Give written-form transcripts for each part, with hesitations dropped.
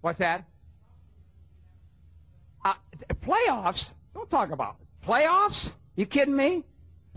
What's that? Playoffs? Don't talk about it. Playoffs? You kidding me?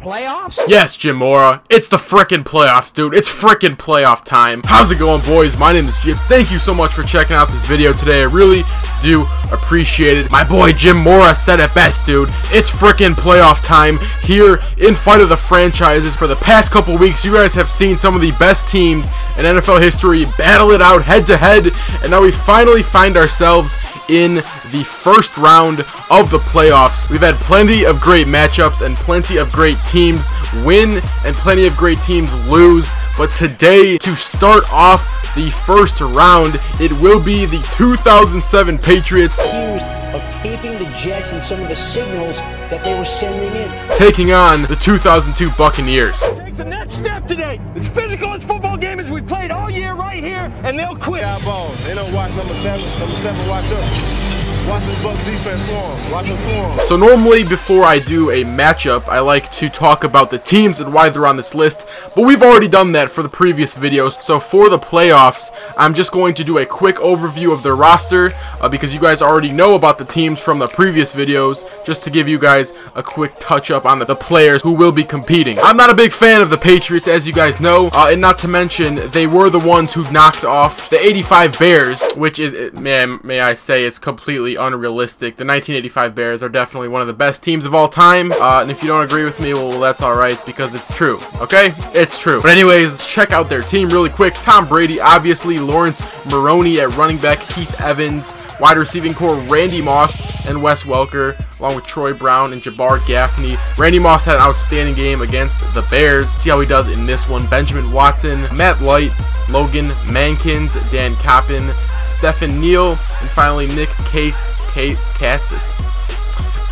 Playoffs? Yes, Jim Mora. It's the frickin' playoffs, dude. It's frickin' playoff time. How's it going, boys? My name is Jips. Thank you so much for checking out this video today. I really do appreciate it. My boy Jim Mora said it best, dude. It's frickin' playoff time here in Fight of the Franchises. For the past couple weeks, you guys have seen some of the best teams in NFL history battle it out head to head, and now we finally find ourselves in the first round of the playoffs. We've had plenty of great matchups and plenty of great teams win and plenty of great teams lose, but today, to start off the first round, it will be the 2007 Patriots accused of taping the Jets and some of the signals that they were sending in, taking on the 2002 Buccaneers. Take the next step today. As physical as football game as we played all year right here, and they'll quit. Ball. They don't watch number 7. Number 7 watch us. Watch this Bucs defense swarm. Watch them swarm. So normally before I do a matchup, I like to talk about the teams and why they're on this list, but we've already done that for the previous videos. So for the playoffs, I'm just going to do a quick overview of their roster because you guys already know about the teams from the previous videos, just to give you guys a quick touch up on the players who will be competing. I'm not a big fan of the Patriots, as you guys know, and not to mention they were the ones who knocked off the 85 Bears, which is, may I say, is completely unrealistic. The 1985 Bears are definitely one of the best teams of all time, and if you don't agree with me, well, that's alright, because it's true, okay? It's true. But anyways, let's check out their team really quick. Tom Brady, obviously. Lawrence Maroney at running back. Keith Evans. Wide receiving core, Randy Moss and Wes Welker, along with Troy Brown and Jabbar Gaffney. Randy Moss had an outstanding game against the Bears. See how he does in this one. Benjamin Watson, Matt Light, Logan Mankins, Dan Coppin, Stephen Neal, and finally Nick Cass.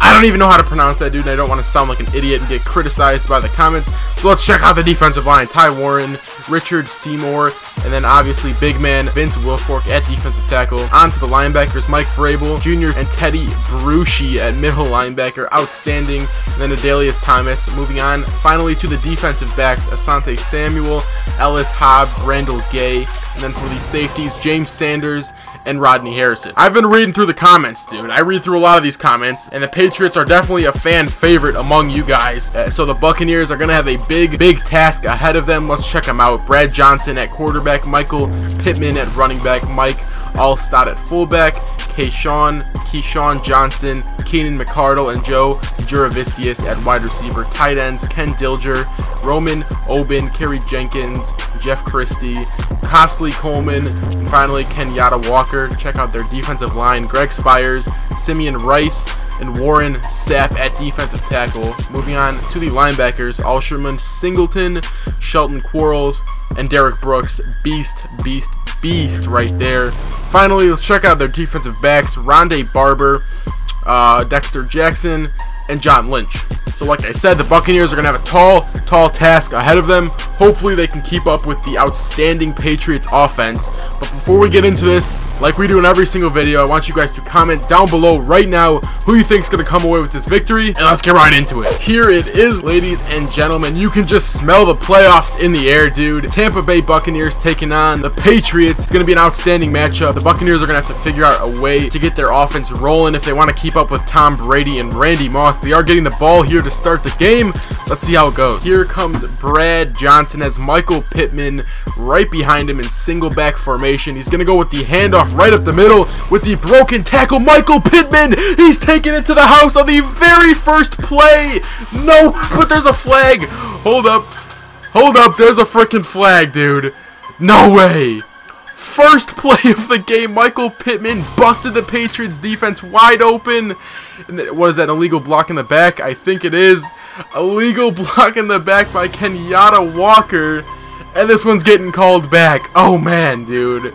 I don't even know how to pronounce that, dude, and I don't want to sound like an idiot and get criticized by the comments. So let's check out the defensive line. Ty Warren, Richard Seymour, and then obviously big man Vince Wilfork at defensive tackle. On to the linebackers, Mike Vrabel Jr. and Teddy Bruschi at middle linebacker. Outstanding. And then Adalius Thomas. Moving on finally to the defensive backs, Asante Samuel, Ellis Hobbs, Randall Gay. And then for the safeties, James Sanders and Rodney Harrison. I've been reading through the comments, dude. I read through a lot of these comments, and the Patriots are definitely a fan favorite among you guys. So the Buccaneers are going to have a big task ahead of them. Let's check them out. Brad Johnson at quarterback, Michael Pittman at running back, Mike Allstott at fullback, Keyshawn Johnson, Keenan McCardle, and Joe Juravicius at wide receiver. Tight ends, Ken Dilger, Roman Oben, Kerry Jenkins, Jeff Christie, Costley Coleman, and finally Kenyatta Walker. Check out their defensive line, Greg Spires, Simeon Rice, and Warren Sapp at defensive tackle. Moving on to the linebackers, Alsherman Singleton, Shelton Quarles, and Derek Brooks. Beast right there. Finally, let's check out their defensive backs, Rondé Barber, Dexter Jackson, and John Lynch. So like I said, the Buccaneers are going to have a tall task ahead of them. Hopefully they can keep up with the outstanding Patriots offense. But before we get into this, like we do in every single video, I want you guys to comment down below right now who you think is going to come away with this victory, and let's get right into it. Here it is, ladies and gentlemen. You can just smell the playoffs in the air, dude. Tampa Bay Buccaneers taking on the Patriots. It's going to be an outstanding matchup. The Buccaneers are going to have to figure out a way to get their offense rolling if they want to keep up with Tom Brady and Randy Moss. They are getting the ball here to start the game. Let's see how it goes. Here comes Brad Johnson as Michael Pittman right behind him in single back formation. He's going to go with the handoff right up the middle with the broken tackle. Michael Pittman, he's taking it to the house on the very first play. No, but there's a flag. Hold up, there's a freaking flag, dude. No way. First play of the game, Michael Pittman busted the Patriots defense wide open. And what is that, illegal block in the back? I think it is. Illegal block in the back by Kenyatta Walker. And this one's getting called back. Oh man, dude.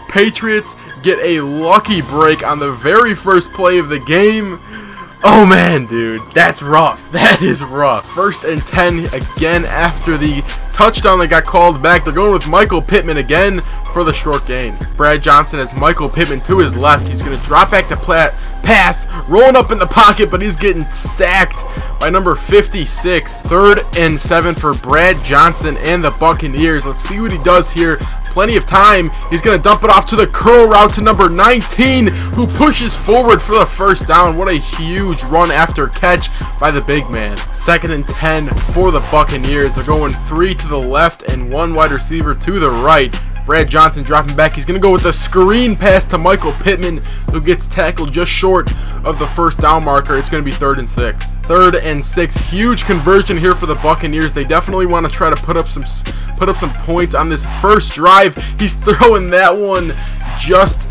Patriots get a lucky break on the very first play of the game. Oh man, dude, that's rough. That is rough. 1st and 10 again after the touchdown that got called back. They're going with Michael Pittman again for the short gain. Brad Johnson has Michael Pittman to his left. He's going to drop back to pass, rolling up in the pocket, but he's getting sacked by number 56. 3rd and 7 for Brad Johnson and the Buccaneers. Let's see what he does here. Plenty of time. He's going to dump it off to the curl route to number 19, who pushes forward for the first down. What a huge run after catch by the big man. 2nd and 10 for the Buccaneers. They're going 3 to the left and 1 wide receiver to the right. Brad Johnson dropping back. He's going to go with a screen pass to Michael Pittman, who gets tackled just short of the first down marker. It's going to be 3rd and 6. 3rd and 6. Huge conversion here for the Buccaneers. They definitely want to try to put up some points on this first drive. He's throwing that one just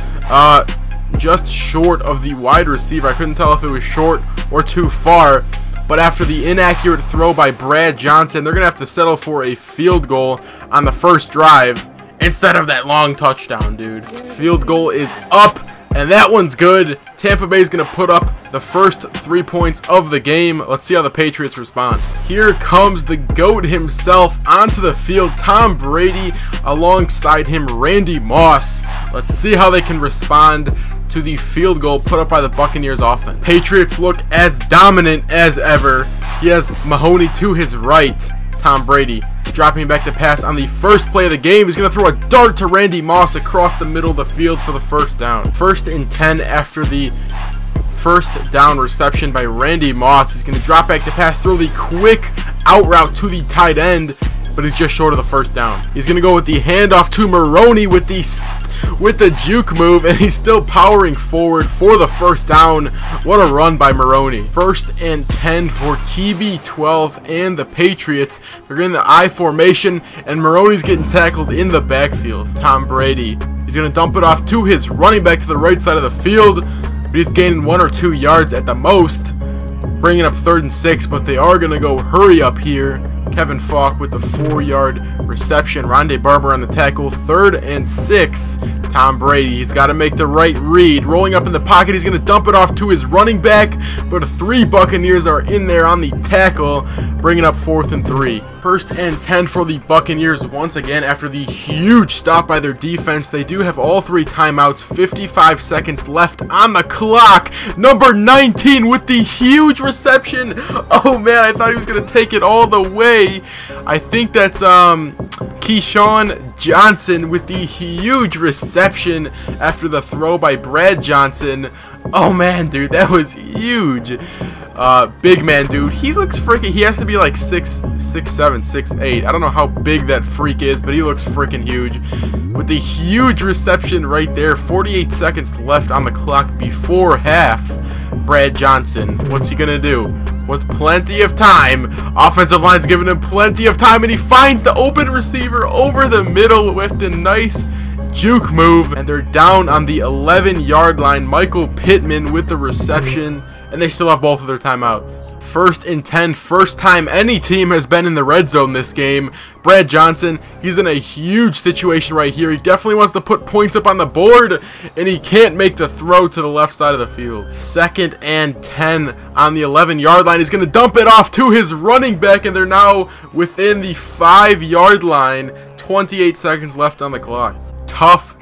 short of the wide receiver. I couldn't tell if it was short or too far. But after the inaccurate throw by Brad Johnson, they're going to have to settle for a field goal on the first drive instead of that long touchdown, dude. Field goal is up, and that one's good. Tampa Bay is going to put up the first 3 points of the game. Let's see how the Patriots respond. Here comes the GOAT himself onto the field, Tom Brady, alongside him, Randy Moss. Let's see how they can respond to the field goal put up by the Buccaneers offense. Patriots look as dominant as ever. He has Mahoney to his right. Tom Brady dropping back to pass on the first play of the game. He's going to throw a dart to Randy Moss across the middle of the field for the first down. 1st and 10 after the first down reception by Randy Moss. He's going to drop back to pass, throw the quick out route to the tight end, but he's just short of the first down. He's going to go with the handoff to Maroney with the juke move, and he's still powering forward for the first down. What a run by Maroney. 1st and 10 for TB12 and the Patriots. They're in the I formation, and Maroney's getting tackled in the backfield. Tom Brady, he's going to dump it off to his running back to the right side of the field, but he's gaining 1 or 2 yards at the most, bringing up 3rd and 6, but they are going to go hurry up here. Kevin Falk with the 4-yard reception. Rondé Barber on the tackle. 3rd and 6. Tom Brady, he's got to make the right read. Rolling up in the pocket, he's going to dump it off to his running back, but 3 Buccaneers are in there on the tackle, bringing up 4th and 3. 1st and 10 for the Buccaneers once again after the huge stop by their defense. They do have all 3 timeouts. 55 seconds left on the clock. Number 19 with the huge reception. Oh man, I thought he was going to take it all the way. I think that's Keyshawn Johnson with the huge reception after the throw by Brad Johnson. Oh man, dude, that was huge. Big man, dude. He looks freaking. He has to be like 6'7", 6'8". I don't know how big that freak is, but he looks freaking huge. With the huge reception right there. 48 seconds left on the clock before half. Brad Johnson, what's he gonna do? With plenty of time, offensive line's giving him plenty of time, and he finds the open receiver over the middle with the nice juke move, and they're down on the 11-yard line. Michael Pittman with the reception, and they still have both of their timeouts. 1st and 10, first time any team has been in the red zone this game. Brad Johnson, he's in a huge situation right here. He definitely wants to put points up on the board, and he can't make the throw to the left side of the field. 2nd and 10 on the 11-yard line. He's going to dump it off to his running back, and they're now within the 5-yard line. 28 seconds left on the clock. Tough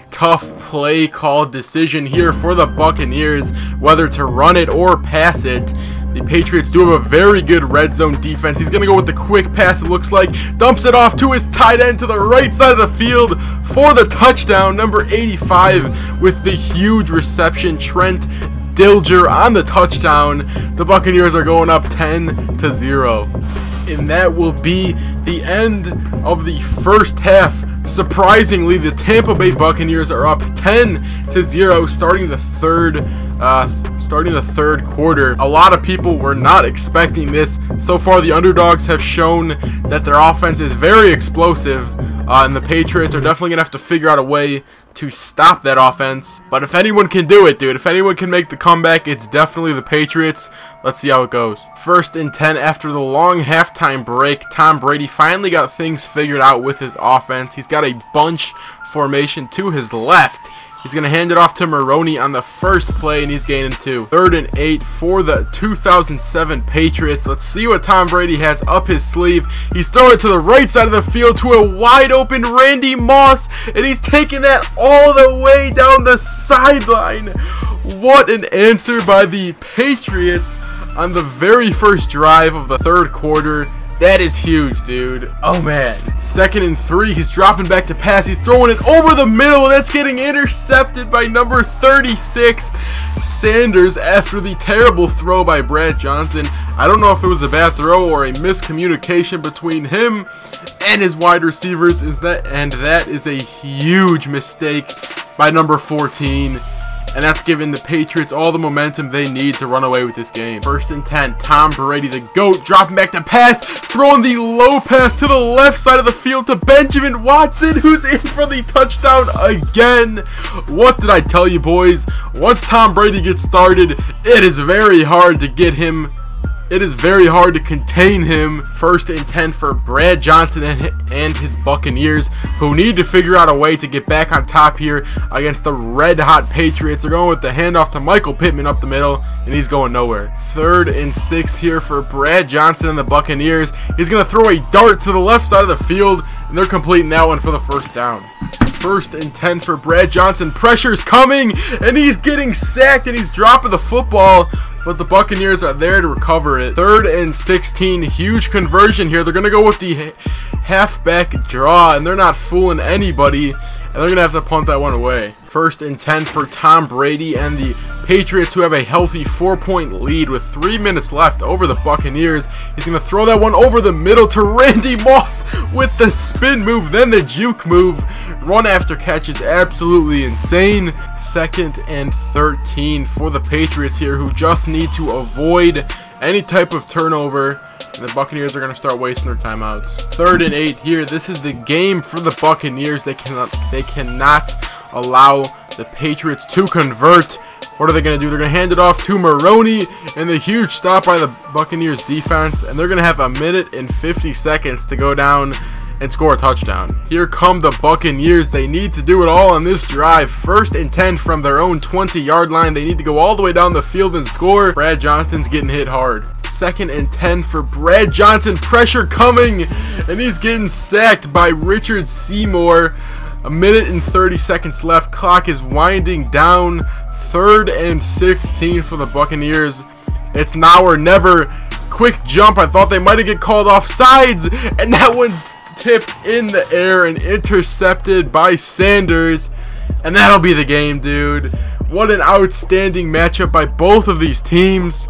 play call decision here for the Buccaneers, whether to run it or pass it. The Patriots do have a very good red zone defense. He's going to go with the quick pass, it looks like. Dumps it off to his tight end to the right side of the field for the touchdown. Number 85 with the huge reception. Trent Dilger on the touchdown. The Buccaneers are going up 10-0. And that will be the end of the first half. Surprisingly, the Tampa Bay Buccaneers are up 10-0 starting the third quarter. A lot of people were not expecting this. So far, the underdogs have shown that their offense is very explosive, and the Patriots are definitely gonna have to figure out a way to stop that offense. But if anyone can do it, dude, if anyone can make the comeback, it's definitely the Patriots. Let's see how it goes. 1st and 10 after the long halftime break. Tom Brady finally got things figured out with his offense. He's got a bunch formation to his left. He's going to hand it off to Maroney on the first play, and he's gaining 2. 3rd and 8 for the 2007 Patriots. Let's see what Tom Brady has up his sleeve. He's throwing it to the right side of the field to a wide open Randy Moss, and he's taking that all the way down the sideline. What an answer by the Patriots on the very first drive of the third quarter. That is huge, dude. Oh, man. 2nd and 3. He's dropping back to pass. He's throwing it over the middle, and that's getting intercepted by number 36, Sanders, after the terrible throw by Brad Johnson. I don't know if it was a bad throw or a miscommunication between him and his wide receivers. That is a huge mistake by number 14. And that's giving the Patriots all the momentum they need to run away with this game. 1st and 10, Tom Brady, the GOAT, dropping back to pass, throwing the low pass to the left side of the field to Benjamin Watson, who's in for the touchdown again. What did I tell you, boys? Once Tom Brady gets started, it is very hard to get him. It is very hard to contain him. 1st and 10 for Brad Johnson and his Buccaneers, who need to figure out a way to get back on top here against the red-hot Patriots. They're going with the handoff to Michael Pittman up the middle, and he's going nowhere. 3rd and 6 here for Brad Johnson and the Buccaneers. He's going to throw a dart to the left side of the field, and they're completing that one for the 1st down. 1st and 10 for Brad Johnson. Pressure's coming, and he's getting sacked, and he's dropping the football, but the Buccaneers are there to recover it. 3rd and 16, huge conversion here. They're going to go with the halfback draw, and they're not fooling anybody, and they're going to have to punt that one away. 1st and 10 for Tom Brady and the Patriots, who have a healthy 4-point lead with 3 minutes left over the Buccaneers. He's going to throw that one over the middle to Randy Moss with the spin move, then the juke move. Run after catch is absolutely insane. 2nd and 13 for the Patriots here, who just need to avoid any type of turnover, and the Buccaneers are going to start wasting their timeouts. 3rd and 8 here. This is the game for the Buccaneers. They cannot allow the Patriots to convert. What are they going to do? They're going to hand it off to Maroney, and the huge stop by the Buccaneers defense, and they're going to have 1 minute and 50 seconds to go down and score a touchdown. Here come the Buccaneers. They need to do it all on this drive. 1st and 10 from their own 20-yard line. They need to go all the way down the field and score. Brad Johnson's getting hit hard. 2nd and 10 for Brad Johnson. Pressure coming, and he's getting sacked by Richard Seymour. 1 minute and 30 seconds left. Clock is winding down. 3rd and 16 for the Buccaneers. It's now or never. Quick jump. I thought they might have get called off sides, and that one's tipped in the air and intercepted by Sanders, and that'll be the game, dude. What an outstanding matchup by both of these teams.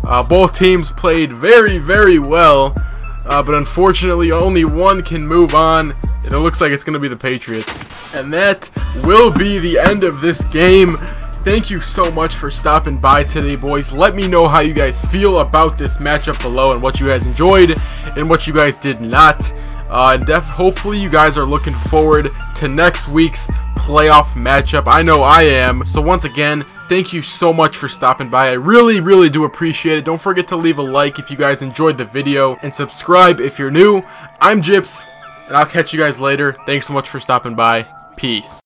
Both teams played very, very well, but unfortunately only one can move on, and it looks like it's going to be the Patriots. And that will be the end of this game. Thank you so much for stopping by today, boys. Let me know how you guys feel about this matchup below, and what you guys enjoyed and what you guys did not. Hopefully you guys are looking forward to next week's playoff matchup. I know I am. So once again, thank you so much for stopping by. I really, really do appreciate it. Don't forget to leave a like if you guys enjoyed the video, and subscribe if you're new. I'm Jips, and I'll catch you guys later. Thanks so much for stopping by. Peace.